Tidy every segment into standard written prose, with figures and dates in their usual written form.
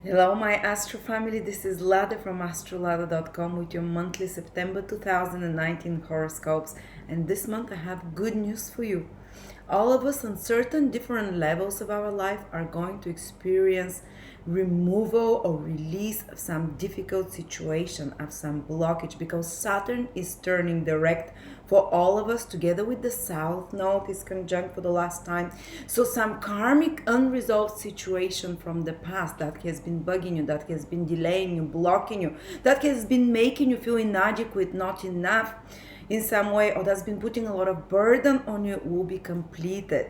Hello, my Astro family. This is Lada from astrolada.com with your monthly September 2019 horoscopes. And this month I have good news for you. All of us on certain different levels of our life are going to experience removal or release of some difficult situation, of some blockage, because Saturn is turning direct for all of us together with the South Node is conjunct for the last time. So some karmic unresolved situation from the past that has been bugging you, that has been delaying you, blocking you, that has been making you feel inadequate, not enough in some way, or that's been putting a lot of burden on you, will be completed.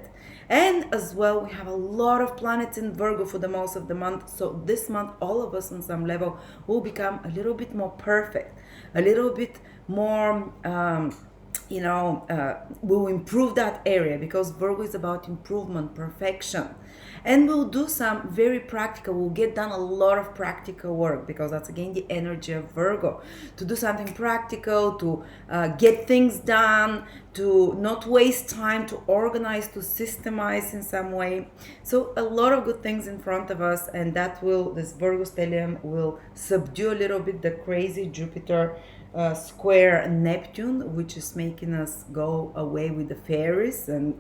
And as well, we have a lot of planets in Virgo for the most of the month. So this month, all of us on some level will become a little bit more perfect, a little bit more we'll improve that area, because Virgo is about improvement, perfection. And we'll do some very practical, we'll get done a lot of practical work, because that's again the energy of Virgo, to do something practical, to get things done, to not waste time, to organize, to systemize in some way. So a lot of good things in front of us, and this Virgo stellium will subdue a little bit the crazy Jupiter square Neptune, which is making us go away with the fairies and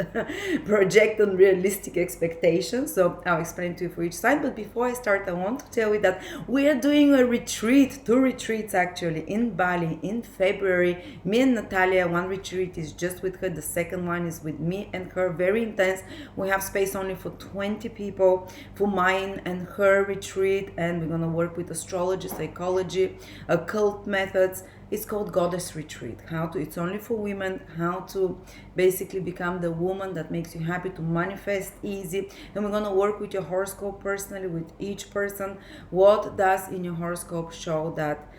project unrealistic expectations. So I'll explain to you for each sign. But before I start, I want to tell you that we are doing a retreat, 2 retreats actually, in Bali in February. Me and Natalia, one retreat is just with her, the second one is with me and her, very intense. We have space only for 20 people for mine and her retreat, and we're going to work with astrology, psychology, occult methods. It's called Goddess Retreat. It's only for women, how to basically become the woman that makes you happy, to manifest easy. And we're going to work with your horoscope personally, with each person. What does in your horoscope show that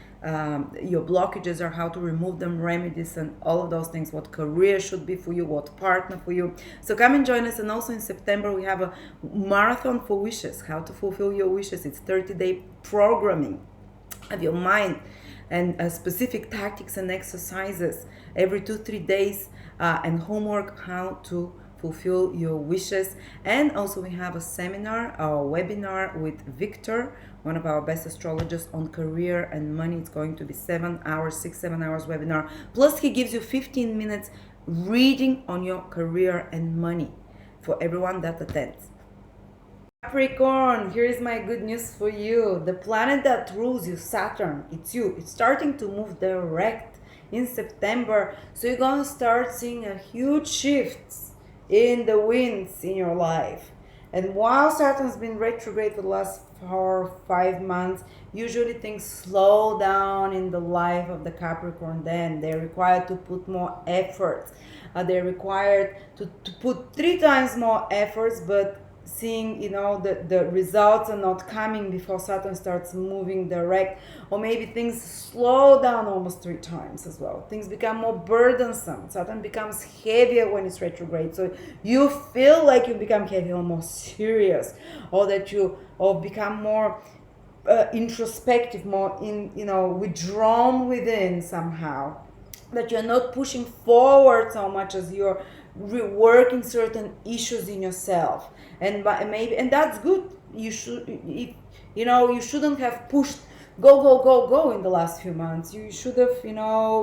your blockages are, how to remove them, remedies, and all of those things, what career should be for you, what partner for you. So come and join us. And also in September, we have a marathon for wishes, how to fulfill your wishes. It's 30-day programming of your mind, and specific tactics and exercises every 2-3 days, and homework, how to fulfill your wishes. And also we have a seminar, a webinar with Victor, one of our best astrologers, on career and money. It's going to be 7 hours, 6-7 hours webinar, plus he gives you 15 minutes reading on your career and money for everyone that attends. Capricorn, here is my good news for you. The planet that rules you, Saturn, it's starting to move direct in September. So you're going to start seeing a huge shifts in the winds in your life. And while Saturn's been retrograde for the last 4-5 months, usually things slow down in the life of the Capricorn. Then they're required to put more efforts. They're required to put 3 times more efforts, but seeing the results are not coming before Saturn starts moving direct, or maybe things slow down almost 3 times as well. Things become more burdensome. Saturn becomes heavier when it's retrograde, so you feel like you become heavier or more serious, or that you become more introspective, more withdrawn within somehow, that you're not pushing forward so much as you're reworking certain issues in yourself. And that's good. You shouldn't have pushed go in the last few months. You should have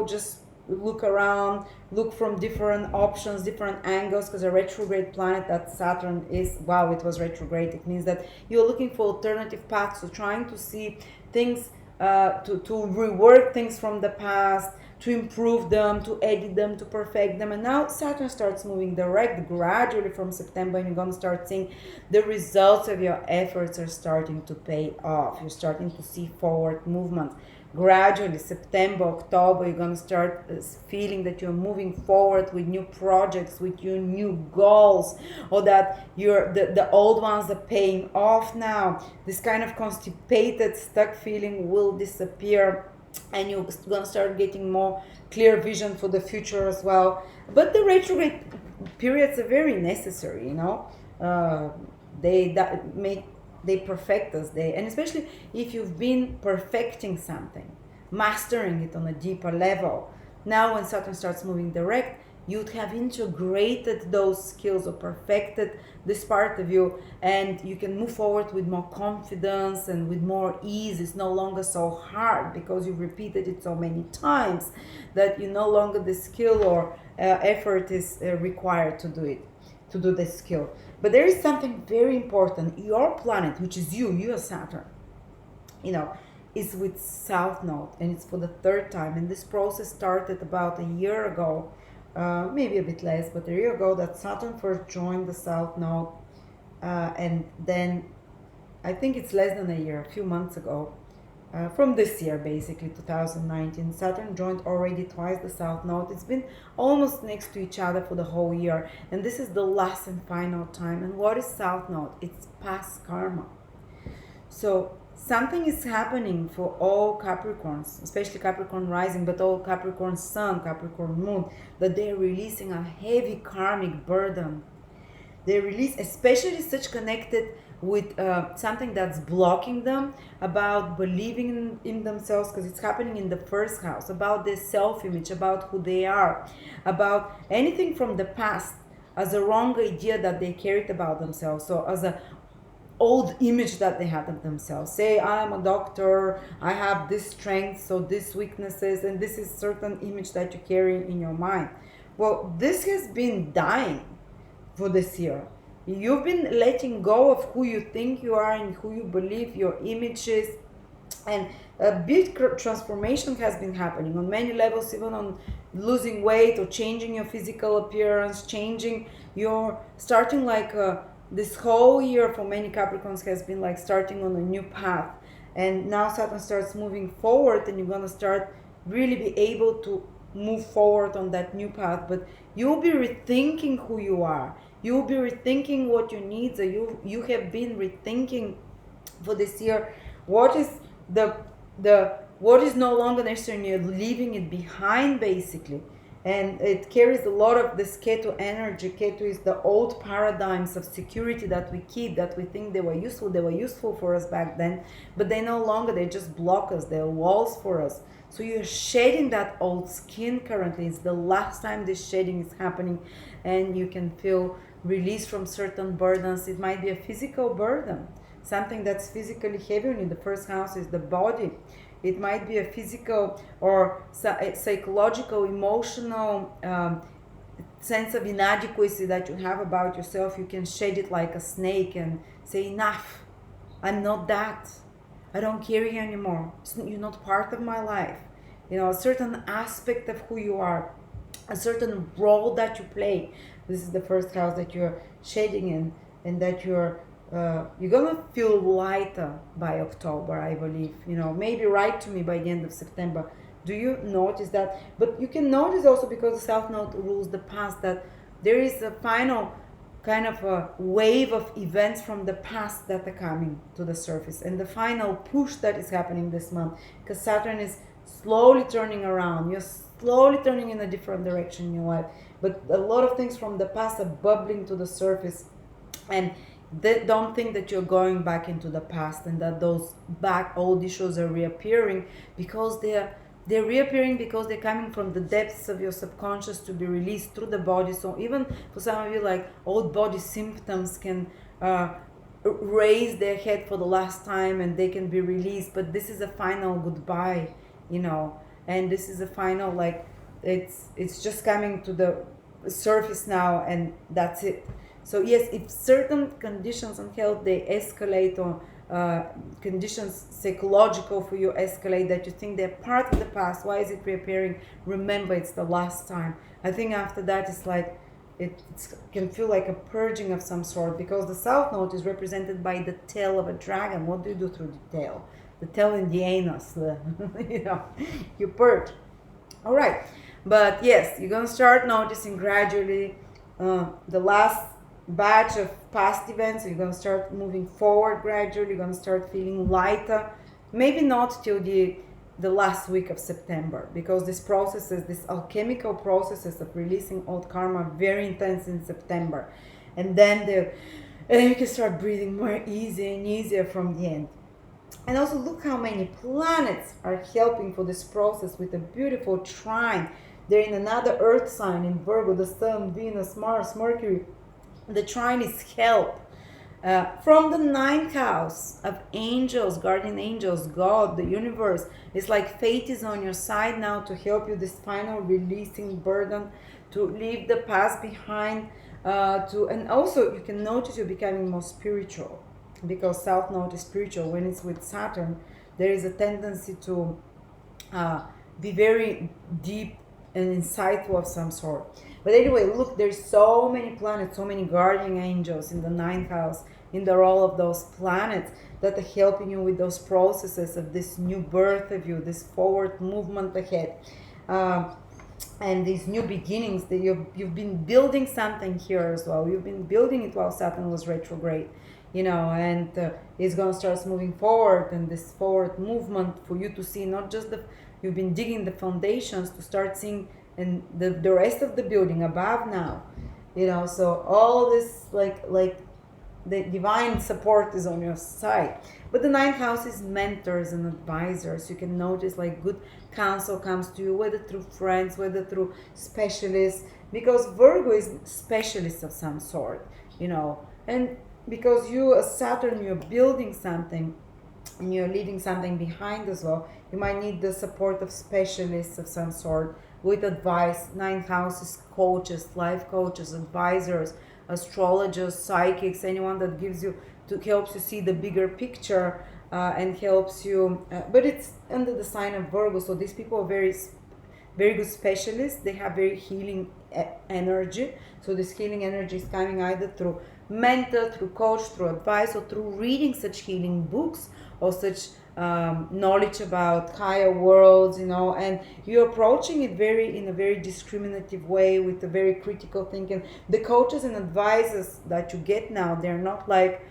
just look around, look from different options, different angles, because a retrograde planet that Saturn is, wow, it was retrograde, it means that you're looking for alternative paths, so trying to see things, to rework things from the past, to improve them, to edit them, to perfect them. And now Saturn starts moving direct gradually from September, and you're going to start seeing the results of your efforts are starting to pay off. You're starting to see forward movement. Gradually, September, October, you're going to start feeling that you're moving forward with new projects, with your new goals, or that the old ones are paying off now. This kind of constipated, stuck feeling will disappear, and you're going to start getting more clear vision for the future as well. But the retrograde periods are very necessary, they perfect us, and especially if you've been perfecting something, mastering it on a deeper level. Now when Saturn starts moving direct, you'd have integrated those skills or perfected this part of you, and you can move forward with more confidence and with more ease. It's no longer so hard because you've repeated it so many times that you no longer the skill or effort is required to do it, to do the skill. But there is something very important. Your planet, which is you are Saturn, you know, is with South Node, and it's for the third time. And this process started about a year ago, maybe a bit less, but a year ago that Saturn first joined the South Node, and then I think it's less than a year, a few months ago, from this year basically, 2019, Saturn joined already twice the South Node. It's been almost next to each other for the whole year, and this is the last and final time. And what is South Node? It's past karma. So something is happening for all Capricorns, especially Capricorn rising, but all Capricorn sun, Capricorn moon, that they're releasing a heavy karmic burden. They release, especially such connected with something that's blocking them, about believing in themselves, because it's happening in the first house, about their self-image, about who they are, about anything from the past as a wrong idea that they carried about themselves. So as a old image that they had of themselves. Say, I am a doctor, I have this strength, so these weaknesses, and this is certain image that you carry in your mind. Well, this has been dying for this year. You've been letting go of who you think you are and who you believe your image is, and a big transformation has been happening on many levels, even on losing weight or changing your physical appearance, changing your, starting like this whole year for many Capricorns has been like starting on a new path. And now Saturn starts moving forward, and you're going to start really be able to move forward on that new path. But you'll be rethinking who you are. You'll be rethinking what your needs are. You have been rethinking for this year what is the what is no longer necessary. You're leaving it behind basically. And it carries a lot of this Ketu energy. Ketu is the old paradigms of security that we keep, that we think they were useful. They were useful for us back then, but they no longer, they just block us. They're walls for us. So you're shedding that old skin currently. It's the last time this shedding is happening, and you can feel released from certain burdens. It might be a physical burden, something that's physically heavy on you. The first house is the body. It might be a physical or psychological, emotional sense of inadequacy that you have about yourself. You can shed it like a snake and say, enough, I'm not that. I don't care you anymore. You're not part of my life. You know, a certain aspect of who you are, a certain role that you play. This is the first house that you're shedding in, and that you're gonna feel lighter by October, I believe. You know, maybe write to me by the end of September. Do you notice that? But you can notice also, because the South Node rules the past, that there is a final kind of a wave of events from the past that are coming to the surface, and the final push that is happening this month, because Saturn is slowly turning around. You're slowly turning in a different direction in your life, but a lot of things from the past are bubbling to the surface, and they don't think that you're going back into the past and that those back old issues are reappearing, because they're reappearing because they're coming from the depths of your subconscious to be released through the body. So even for some of you, like old body symptoms can raise their head for the last time, and they can be released. But this is a final goodbye, you know, and this is a final, like, it's just coming to the surface now, and that's it. So yes, if certain conditions on health, they escalate, or conditions psychological for you escalate, that you think they're part of the past, why is it reappearing? Remember, it's the last time. I think after that, it's like it can feel like a purging of some sort, because the South Node is represented by the tail of a dragon. What do you do through the tail? The tail in the anus, you know, you purge. All right, but yes, you're gonna start noticing gradually the last batch of past events. You're going to start moving forward gradually. You're going to start feeling lighter, maybe not till the last week of September, because these processes, these alchemical processes of releasing old karma, are very intense in September, and then you can start breathing more easy and easier from the end. And also look how many planets are helping for this process, with a beautiful trine they're in another earth sign in Virgo, the Sun, Venus, Mars, Mercury. The trine is help. From the ninth house of angels, guardian angels, God, the universe. It's like fate is on your side now to help you, this final releasing burden, to leave the past behind, and also you can notice you're becoming more spiritual, because South Node is spiritual. When it's with Saturn, there is a tendency to be very deep and insightful of some sort. But anyway, look, there's so many planets, so many guardian angels in the ninth house, in the role of those planets that are helping you with those processes of this new birth of you, this forward movement ahead. And these new beginnings that you've been building something here as well. You've been building it while Saturn was retrograde, and it's going to start moving forward, and this forward movement for you to see not just you've been digging the foundations to start seeing and the rest of the building above now, so all this like the divine support is on your side. But the ninth house is mentors and advisors. You can notice like good counsel comes to you, whether through friends, whether through specialists, because Virgo is specialist of some sort, and because you as Saturn, you're building something and you're leaving something behind as well. You might need the support of specialists of some sort with advice. Ninth house is coaches, life coaches, advisors, astrologers, psychics, anyone that helps you see the bigger picture, and helps you, but it's under the sign of Virgo, so these people are very good specialists. They have very healing energy, so this healing energy is coming either through mentor, through coach, through advice, or through reading such healing books or such knowledge about higher worlds, and you're approaching it in a very discriminative way, with a very critical thinking. The coaches and advisors that you get now, they're not like,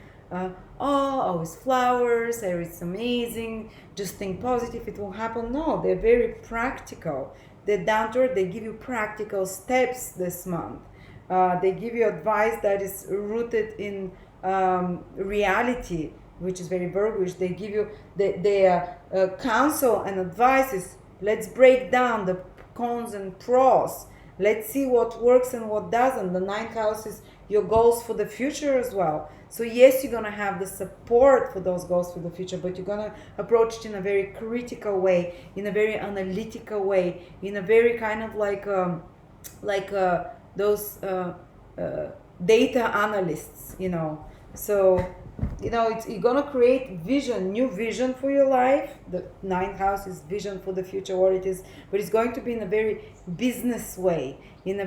always flowers, it's amazing, just think positive, it will happen. No, they're very practical. They're down to earth. They give you practical steps this month. They give you advice that is rooted in reality, which is very Virgoish. They give you their counsel and advices. Let's break down the cons and pros. Let's see what works and what doesn't. The ninth house is your goals for the future as well. So yes, you're going to have the support for those goals for the future, but you're going to approach it in a very critical way, in a very analytical way, in a very kind of like those data analysts, So, you're going to create new vision for your life. The ninth house is vision for the future, what it is, but it's going to be in a very business way, and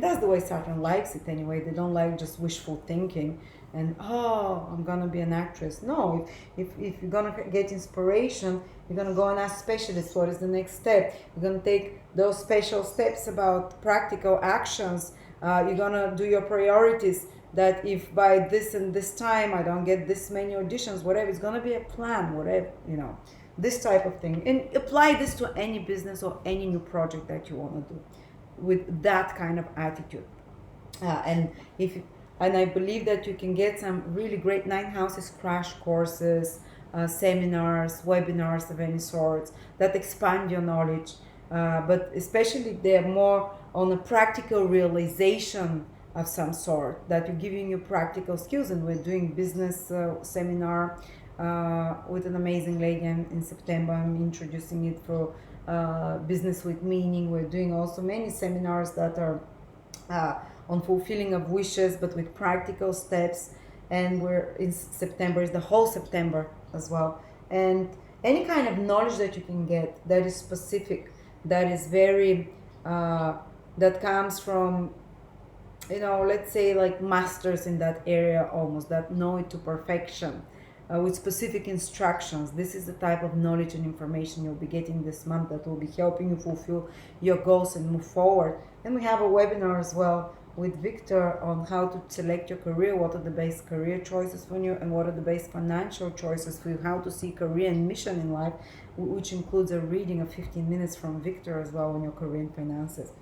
that's the way Saturn likes it anyway. They don't like just wishful thinking and, I'm going to be an actress. No, if you're going to get inspiration, you're going to go and ask specialists, what is the next step? You're going to take those special steps about practical actions. You're going to do your priorities, that if by this and this time I don't get this many auditions, whatever, it's going to be a plan, whatever, this type of thing. And apply this to any business or any new project that you want to do with that kind of attitude. And I believe that you can get some really great ninth houses crash courses, seminars, webinars of any sorts that expand your knowledge. But especially they're more on a practical realization of some sort, that you're giving you practical skills. And we're doing business seminar with an amazing lady in September. I'm introducing it for Business with Meaning. We're doing also many seminars that are on fulfilling of wishes, but with practical steps. And we're in September, is the whole September as well. And any kind of knowledge that you can get that is specific, that is very that comes from, let's say like masters in that area, almost, that know it to perfection, with specific instructions. This is the type of knowledge and information you'll be getting this month that will be helping you fulfill your goals and move forward. And we have a webinar as well with Victor on how to select your career, what are the best career choices for you, and what are the best financial choices for you, how to see career and mission in life, which includes a reading of 15 minutes from Victor as well on your career and finances.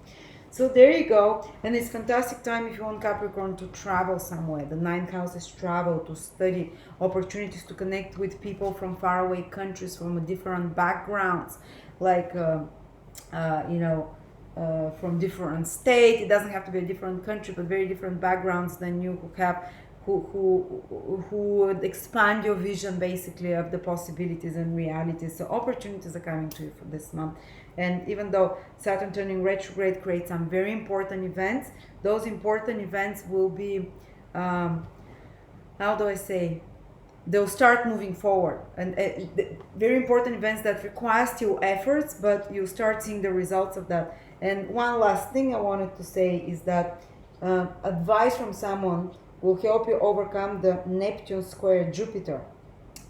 So there you go. And it's fantastic time if you want Capricorn to travel somewhere. The ninth house is travel, to study, opportunities to connect with people from faraway countries, from different backgrounds, like from different state. It doesn't have to be a different country, but very different backgrounds than you who have who would expand your vision basically of the possibilities and realities. So opportunities are coming to you for this month. And even though Saturn turning retrograde creates some very important events, those important events will be, how do I say, they'll start moving forward, and very important events that require still efforts, but you start seeing the results of that. And one last thing I wanted to say is that advice from someone will help you overcome the Neptune square Jupiter,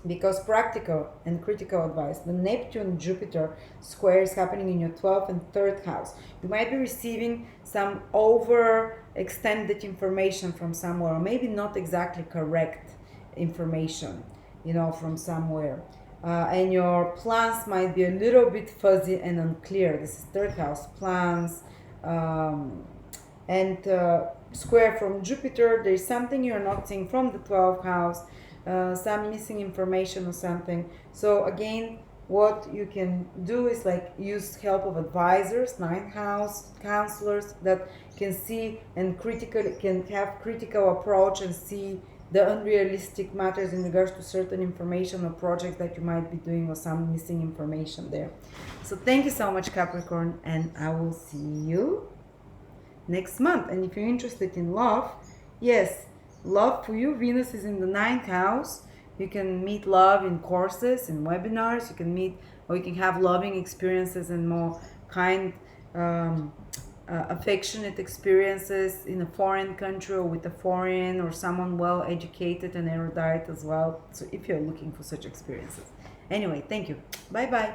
because practical and critical advice, the Neptune Jupiter square is happening in your 12th and 3rd house. You might be receiving some overextended information from somewhere, or maybe not exactly correct information, from somewhere. And your plans might be a little bit fuzzy and unclear. This is 3rd house plans. And square from Jupiter, there's something you're not seeing from the 12th house, some missing information or something. So again, what you can do is like use help of advisors, 9th house counselors that can see and can have critical approach and see the unrealistic matters in regards to certain information or projects that you might be doing, or some missing information there. So thank you so much, Capricorn, and I will see you next month. And if you're interested in love, yes, love for you, Venus is in the 9th house. You can meet love in courses, in webinars. You can meet, or you can have loving experiences and more kind, affectionate experiences in a foreign country, or with a foreign or someone well educated and erudite as well. So if you're looking for such experiences. Anyway, thank you. Bye bye.